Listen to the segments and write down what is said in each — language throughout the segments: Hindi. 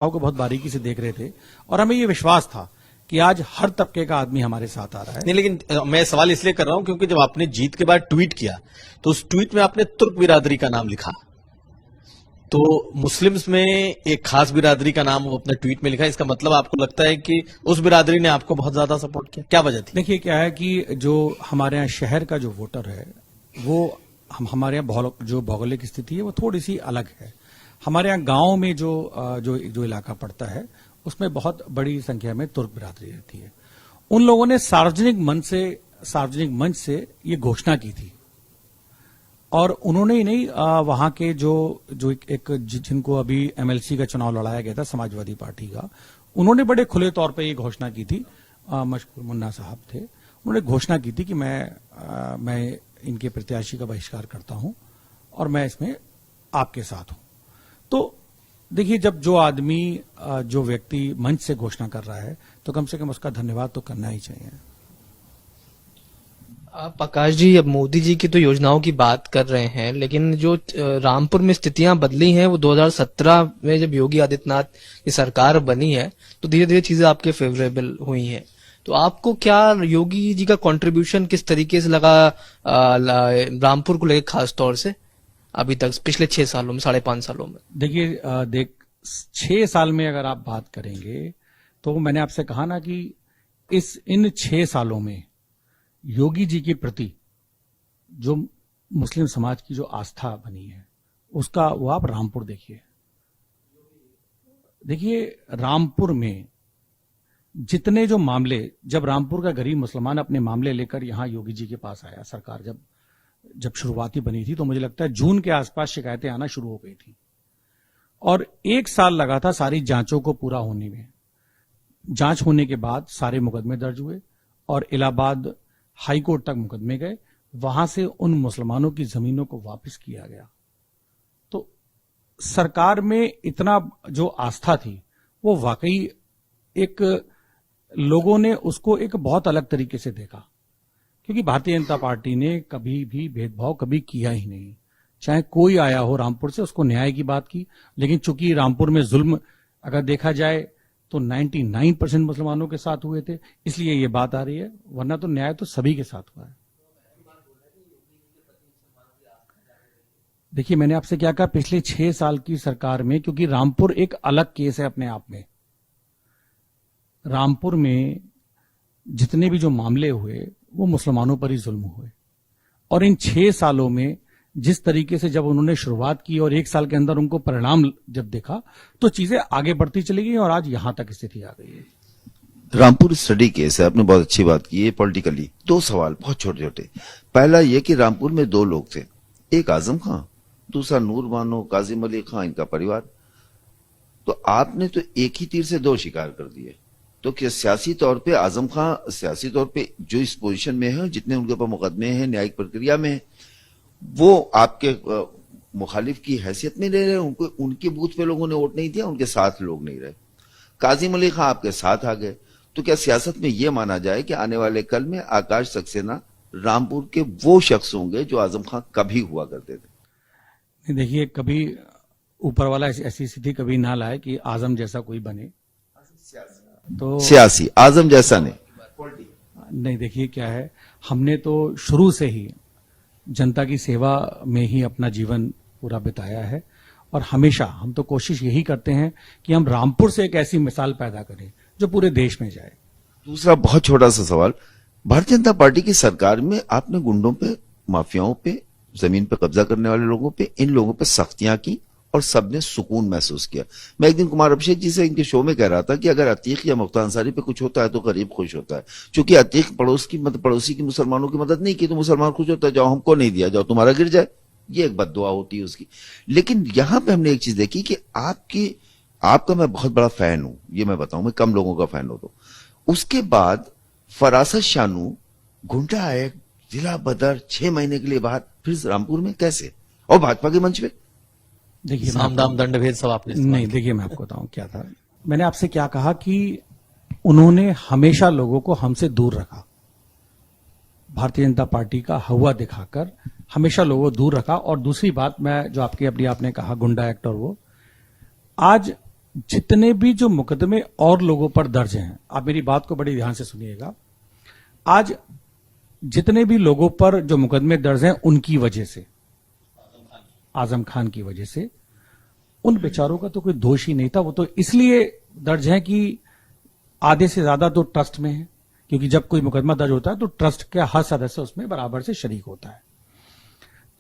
को बहुत बारीकी से देख रहे थे और हमें ये विश्वास था कि आज हर तबके का आदमी हमारे साथ आ रहा है। नहीं, लेकिन मैं सवाल इसलिए कर रहा हूं क्योंकि जब आपने जीत के बाद ट्वीट किया तो उस ट्वीट में आपने तुर्क बिरादरी का नाम लिखा। तो मुस्लिम्स में एक खास बिरादरी का नाम अपने ट्वीट में लिखा। इसका मतलब आपको लगता है कि उस बिरादरी ने आपको बहुत ज्यादा सपोर्ट किया? क्या वजह थी? देखिए क्या है कि जो हमारे यहाँ शहर का जो वोटर है वो हमारे यहाँ जो भौगोलिक स्थिति है वो थोड़ी सी अलग है। हमारे यहाँ गांव में जो इलाका पड़ता है उसमें बहुत बड़ी संख्या में तुर्क बिरादरी रहती है। उन लोगों ने सार्वजनिक मंच से ये घोषणा की थी और उन्होंने ही नहीं वहां के जो जिनको अभी एमएलसी का चुनाव लड़ाया गया था समाजवादी पार्टी का, उन्होंने बड़े खुले तौर पे ये घोषणा की थी। मशकूर मुन्ना साहब थे, उन्होंने घोषणा की थी कि मैं इनके प्रत्याशी का बहिष्कार करता हूं और मैं इसमें आपके साथ हूं। तो देखिए जब जो व्यक्ति मंच से घोषणा कर रहा है तो कम से कम उसका धन्यवाद तो करना ही चाहिए। आप आकाश जी अब मोदी जी की तो योजनाओं की बात कर रहे हैं, लेकिन जो रामपुर में स्थितियां बदली हैं वो 2017 में जब योगी आदित्यनाथ की सरकार बनी है तो धीरे धीरे चीजें आपके फेवरेबल हुई हैं। तो आपको क्या योगी जी का कंट्रीब्यूशन किस तरीके से लगा रामपुर को लेकर, खास तौर से अभी तक पिछले 6 सालों में, 5.5 सालों में? देखिए 6 साल में अगर आप बात करेंगे तो मैंने आपसे कहा ना कि इन 6 सालों में योगी जी के प्रति जो मुस्लिम समाज की जो आस्था बनी है उसका वो आप रामपुर देखिए रामपुर में जितने जो मामले, जब रामपुर का गरीब मुसलमान अपने मामले लेकर यहां योगी जी के पास आया, सरकार जब शुरुआती बनी थी तो मुझे लगता है जून के आसपास शिकायतें आना शुरू हो गई थी और 1 साल लगा था सारी जांचों को पूरा होने में। जांच होने के बाद सारे मुकदमे दर्ज हुए और इलाहाबाद हाई कोर्ट तक मुकदमे गए, वहां से उन मुसलमानों की जमीनों को वापस किया गया। तो सरकार में इतना जो आस्था थी वो वाकई लोगों ने उसको एक बहुत अलग तरीके से देखा, क्योंकि भारतीय जनता पार्टी ने कभी भी भेदभाव कभी किया ही नहीं। चाहे कोई आया हो रामपुर से, उसको न्याय की बात की, लेकिन चूंकि रामपुर में जुल्म अगर देखा जाए तो 99% मुसलमानों के साथ हुए थे, इसलिए ये बात आ रही है, वरना तो न्याय तो सभी के साथ हुआ है। देखिए मैंने आपसे क्या कहा, पिछले 6 साल की सरकार में, क्योंकि रामपुर एक अलग केस है अपने आप में। रामपुर में जितने भी जो मामले हुए वो मुसलमानों पर ही जुल्म हुए और इन 6 सालों में जिस तरीके से जब उन्होंने शुरुआत की और 1 साल के अंदर उनको परिणाम जब देखा तो चीजें आगे बढ़ती चली गई और आज यहां तक स्थिति आ गई है। रामपुर स्टडी केस है, आपने बहुत अच्छी बात की है पॉलिटिकली। 2 सवाल बहुत छोटे छोटे। पहला यह कि रामपुर में 2 लोग थे, एक आजम खां, दूसरा नूर बानो काजिम अली खां, इनका परिवार। तो आपने तो एक ही तीर से 2 शिकार कर दिए। तो क्या सियासी तौर पे आजम खां सियासी तौर पे जो इस पोजीशन में है, जितने उनके ऊपर मुकदमे हैं न्यायिक प्रक्रिया में, वो आपके मुखालिफ की हैसियत में रह रहे? उनको उनके बूथ पे लोगों ने वोट नहीं दिया, उनके साथ लोग नहीं रहे। काजिम अली खां आपके साथ आ गए। तो क्या सियासत में यह माना जाए कि आने वाले कल में आकाश सक्सेना रामपुर के वो शख्स होंगे जो आजम खां कभी हुआ करते थे? देखिए कभी ऊपर वाला ऐसी स्थिति कभी ना लाए कि आजम जैसा कोई बने, तो सियासी आजम जैसा नहीं। देखिए क्या है, हमने तो शुरू से ही जनता की सेवा में ही अपना जीवन पूरा बिताया है और हमेशा हम तो कोशिश यही करते हैं कि हम रामपुर से एक ऐसी मिसाल पैदा करें जो पूरे देश में जाए। दूसरा बहुत छोटा सा सवाल, भारतीय जनता पार्टी की सरकार में आपने गुंडों पे, माफियाओं पे, जमीन पे कब्जा करने वाले लोगों पे, इन लोगों पे सख्तियां की और सबने सुकून महसूस किया। मैं एक दिन कुमार अभिषेक जी से इनके शो में कह रहा था कि अगर अतीक या मुफ्ता अंसारी पे कुछ होता है तो गरीब खुश होता है, क्योंकि अतीक पड़ोसी की मुसलमानों की मदद नहीं की तो मुसलमान खुश होता है, जाओ हमको नहीं दिया, जाओ तुम्हारा गिर जाए, ये एक बद्दुआ होती है उसकी। लेकिन यहां पे हमने एक चीज देखी कि आपका मैं बहुत बड़ा फैन हूं, ये मैं बताऊं, मैं कम लोगों का फैन हूं। तो उसके बाद फरासत शानू गुंडा है, जिला बदर 6 महीने के लिए बाहर, फिर रामपुर में कैसे, और भाजपा के मंच पे? देखिए सामदाम दंडभेद सब आपने नहीं, देखिए मैं आपको बताऊं क्या था। मैंने आपसे क्या कहा कि उन्होंने हमेशा लोगों को हमसे दूर रखा, भारतीय जनता पार्टी का हवा दिखाकर हमेशा लोगों को दूर रखा। और दूसरी बात, मैं जो आपने कहा गुंडा एक्ट, और वो आज जितने भी जो मुकदमे और लोगों पर दर्ज हैं, आप मेरी बात को बड़े ध्यान से सुनिएगा। आज जितने भी लोगों पर जो मुकदमे दर्ज हैं उनकी वजह से, आजम खान की वजह से, उन बेचारों का तो कोई दोष ही नहीं था। वो तो इसलिए दर्ज है कि आधे से ज्यादा तो ट्रस्ट में है, क्योंकि जब कोई मुकदमा दर्ज होता है तो ट्रस्ट का हर सदस्य उसमें बराबर से शरीक होता है।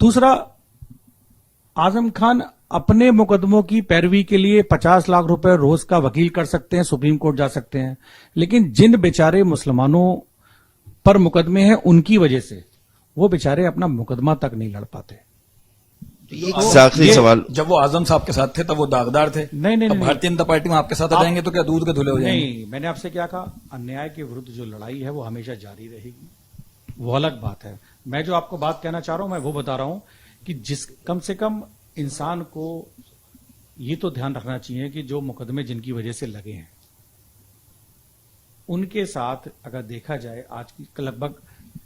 दूसरा, आजम खान अपने मुकदमों की पैरवी के लिए 50 लाख रुपए रोज का वकील कर सकते हैं, सुप्रीम कोर्ट जा सकते हैं, लेकिन जिन बेचारे मुसलमानों पर मुकदमे हैं उनकी वजह से वो बेचारे अपना मुकदमा तक नहीं लड़ पाते। एक आखिरी सवाल, जब वो आजम साहब के साथ थे तब वो दागदार थे। नहीं, अब भारतीय जनता पार्टी में आपके साथ आ जाएंगे तो क्या दूध के धुले हो जाएंगे? नहीं, मैंने आपसे क्या कहा, अन्याय के विरुद्ध जो लड़ाई है वो हमेशा जारी रहेगी, वो अलग बात है। मैं जो आपको बात कहना चाह रहा हूं, मैं वो बता रहा हूं कि कम से कम इंसान को ये तो ध्यान रखना चाहिए कि जो मुकदमे जिनकी वजह से लगे हैं उनके साथ अगर देखा जाए आज की लगभग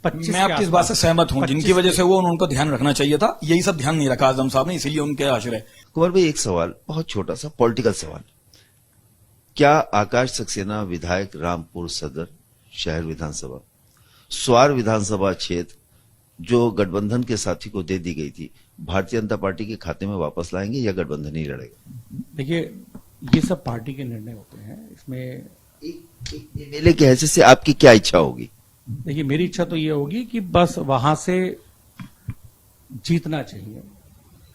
25 मैं आपकी इस बात से सहमत हूं, जिनकी वजह से वो उनको ध्यान रखना चाहिए था, यही सब ध्यान नहीं रखा आजम साहब ने, इसीलिए उनके आश्रय। कुमार भाई एक सवाल, बहुत छोटा सा पॉलिटिकल सवाल, क्या आकाश सक्सेना विधायक रामपुर सदर शहर विधानसभा, स्वार विधानसभा क्षेत्र जो गठबंधन के साथी को दे दी गई थी, भारतीय जनता पार्टी के खाते में वापस लाएंगे या गठबंधन ही लड़ेगा? देखिए, ये सब पार्टी के निर्णय होते हैं। इसमें एक एमएलए की हैसियत से आपकी क्या इच्छा होगी? देखिए, मेरी इच्छा तो ये होगी कि बस वहां से जीतना चाहिए,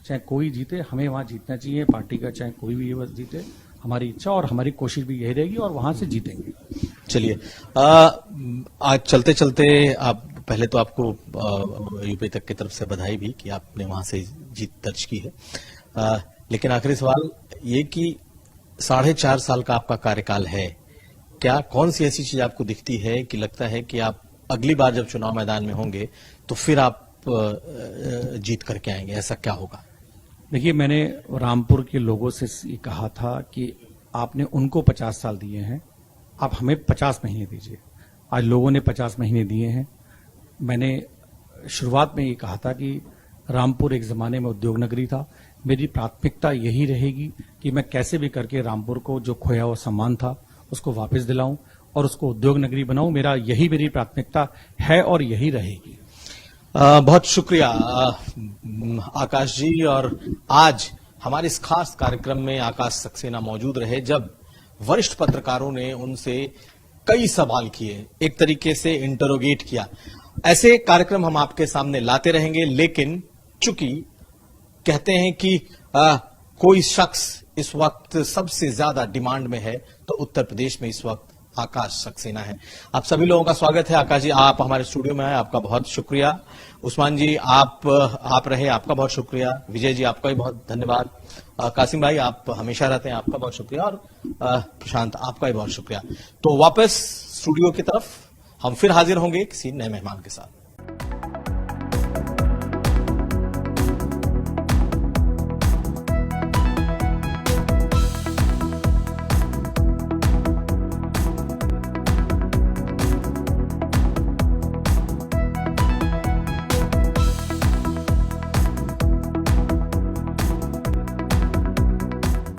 चाहे कोई जीते, हमें वहां जीतना चाहिए, पार्टी का चाहे कोई भी बस जीते, हमारी इच्छा और हमारी कोशिश भी यही रहेगी और वहां से जीतेंगे। चलिए, आज चलते चलते आप पहले तो आपको यूपी तक की तरफ से बधाई भी कि आपने वहां से जीत दर्ज की है, लेकिन आखिरी सवाल ये कि 4.5 साल का आपका कार्यकाल है, क्या कौन सी ऐसी चीज आपको दिखती है कि लगता है कि आप अगली बार जब चुनाव मैदान में होंगे तो फिर आप जीत करके आएंगे, ऐसा क्या होगा? देखिए, मैंने रामपुर के लोगों से ये कहा था कि आपने उनको 50 साल दिए हैं, आप हमें 50 महीने दीजिए। आज लोगों ने 50 महीने दिए हैं। मैंने शुरुआत में ये कहा था कि रामपुर एक जमाने में उद्योग नगरी था, मेरी प्राथमिकता यही रहेगी कि मैं कैसे भी करके रामपुर को जो खोया हुआ सम्मान था उसको वापस दिलाऊं और उसको उद्योग नगरी बनाऊं। मेरी प्राथमिकता है और यही रहेगी। बहुत शुक्रिया आकाश जी। और आज हमारे इस खास कार्यक्रम में आकाश सक्सेना मौजूद रहे जब वरिष्ठ पत्रकारों ने उनसे कई सवाल किए, एक तरीके से इंटरोगेट किया। ऐसे कार्यक्रम हम आपके सामने लाते रहेंगे, लेकिन चूंकि कहते हैं कि कोई शख्स इस वक्त सबसे ज्यादा डिमांड में है तो उत्तर प्रदेश में इस वक्त आकाश सक्सेना है। आप सभी लोगों का स्वागत है। आकाश जी, आप हमारे स्टूडियो में आए, आपका बहुत शुक्रिया। उस्मान जी, आप रहे, आपका बहुत शुक्रिया। विजय जी, आपका भी बहुत धन्यवाद। कासिम भाई, आप हमेशा रहते हैं, आपका बहुत शुक्रिया। और प्रशांत, आपका भी बहुत शुक्रिया। तो वापस स्टूडियो की तरफ हम फिर हाजिर होंगे किसी नए मेहमान के साथ।